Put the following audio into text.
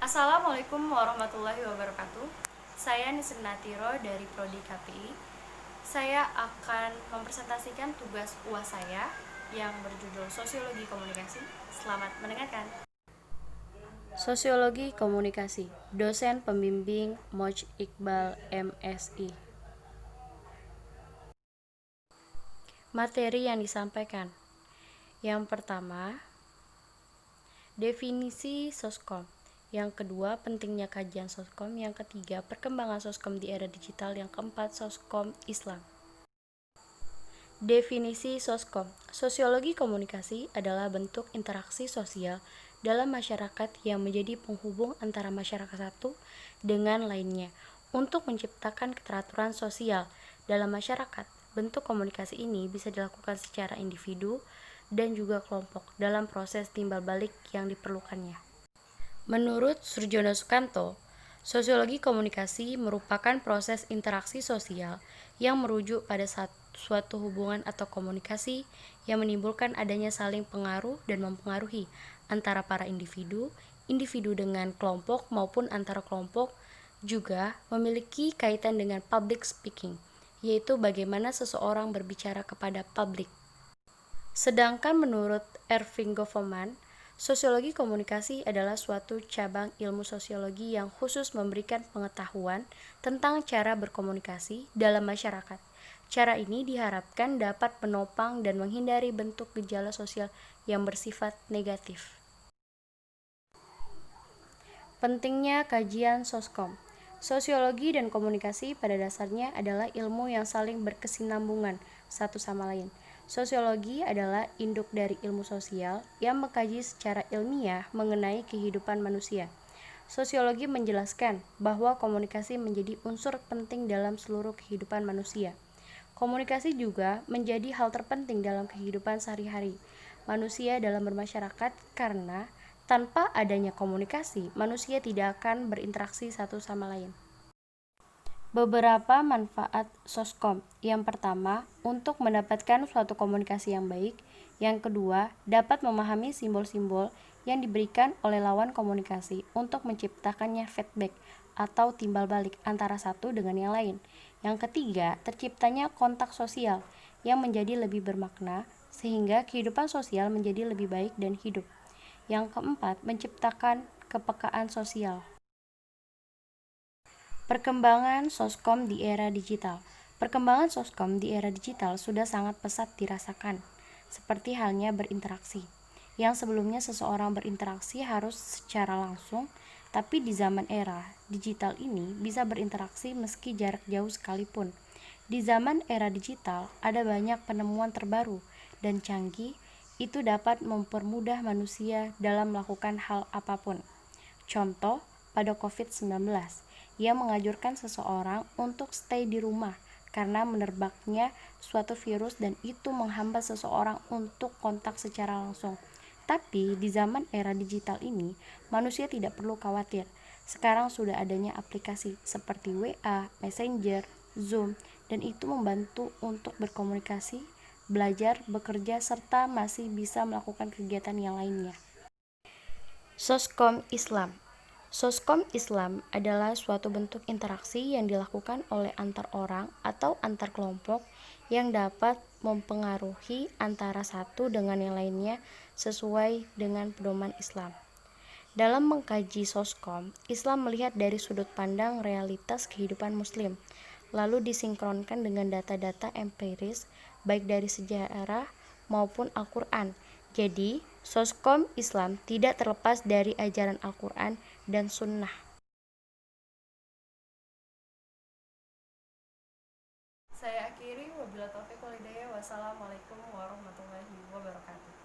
Assalamualaikum warahmatullahi wabarakatuh. Saya Nisrin Natiro dari Prodi KPI. Saya akan mempresentasikan tugas UAS saya yang berjudul Sosiologi Komunikasi. Selamat mendengarkan. Sosiologi Komunikasi, dosen pembimbing Moj Iqbal MSI. Materi yang disampaikan. Yang pertama, definisi Soskom. Yang kedua, pentingnya kajian Soskom. Yang ketiga, perkembangan Soskom di era digital. Yang keempat, Soskom Islam. Definisi Soskom. Sosiologi komunikasi adalah bentuk interaksi sosial dalam masyarakat yang menjadi penghubung antara masyarakat satu dengan lainnya untuk menciptakan keteraturan sosial dalam masyarakat. Bentuk komunikasi ini bisa dilakukan secara individu dan juga kelompok dalam proses timbal balik yang diperlukannya. Menurut Surjono Sukanto, sosiologi komunikasi merupakan proses interaksi sosial yang merujuk pada suatu hubungan atau komunikasi yang menimbulkan adanya saling pengaruh dan mempengaruhi antara para individu, individu dengan kelompok maupun antara kelompok, juga memiliki kaitan dengan public speaking, yaitu bagaimana seseorang berbicara kepada publik. Sedangkan menurut Erving Goffman, sosiologi komunikasi adalah suatu cabang ilmu sosiologi yang khusus memberikan pengetahuan tentang cara berkomunikasi dalam masyarakat. Cara ini diharapkan dapat menopang dan menghindari bentuk gejala sosial yang bersifat negatif. Pentingnya kajian Soskom. Sosiologi dan komunikasi pada dasarnya adalah ilmu yang saling berkesinambungan satu sama lain. Sosiologi adalah induk dari ilmu sosial yang mengkaji secara ilmiah mengenai kehidupan manusia. Sosiologi menjelaskan bahwa komunikasi menjadi unsur penting dalam seluruh kehidupan manusia. Komunikasi juga menjadi hal terpenting dalam kehidupan sehari-hari manusia dalam bermasyarakat karena tanpa adanya komunikasi, manusia tidak akan berinteraksi satu sama lain. Beberapa manfaat Soskom. Yang pertama, untuk mendapatkan suatu komunikasi yang baik. Yang kedua, dapat memahami simbol-simbol yang diberikan oleh lawan komunikasi untuk menciptakannya feedback atau timbal balik antara satu dengan yang lain. Yang ketiga, terciptanya kontak sosial yang menjadi lebih bermakna sehingga kehidupan sosial menjadi lebih baik dan hidup. Yang keempat, menciptakan kepekaan sosial. Perkembangan Soskom di era digital. Perkembangan Soskom di era digital sudah sangat pesat dirasakan, seperti halnya berinteraksi. Yang sebelumnya seseorang berinteraksi harus secara langsung, tapi di zaman era digital ini bisa berinteraksi meski jarak jauh sekalipun. Di zaman era digital ada banyak penemuan terbaru dan canggih, itu dapat mempermudah manusia dalam melakukan hal apapun. Contoh, pada COVID-19, ia menganjurkan seseorang untuk stay di rumah karena menerbaknya suatu virus dan itu menghambat seseorang untuk kontak secara langsung. Tapi di zaman era digital ini, manusia tidak perlu khawatir. Sekarang sudah adanya aplikasi seperti WA, Messenger, Zoom, dan itu membantu untuk berkomunikasi, belajar, bekerja, serta masih bisa melakukan kegiatan yang lainnya. Soskom Islam. Soskom Islam adalah suatu bentuk interaksi yang dilakukan oleh antar orang atau antar kelompok yang dapat mempengaruhi antara satu dengan yang lainnya sesuai dengan pedoman Islam. Dalam mengkaji Soskom, Islam melihat dari sudut pandang realitas kehidupan Muslim, lalu disinkronkan dengan data-data empiris baik dari sejarah maupun Al-Quran. Jadi, Soskom Islam tidak terlepas dari ajaran Al-Quran dan Sunnah. Saya akhiri, wabillahi taufiq wal hidayah. Wassalamualaikum warahmatullahi wabarakatuh.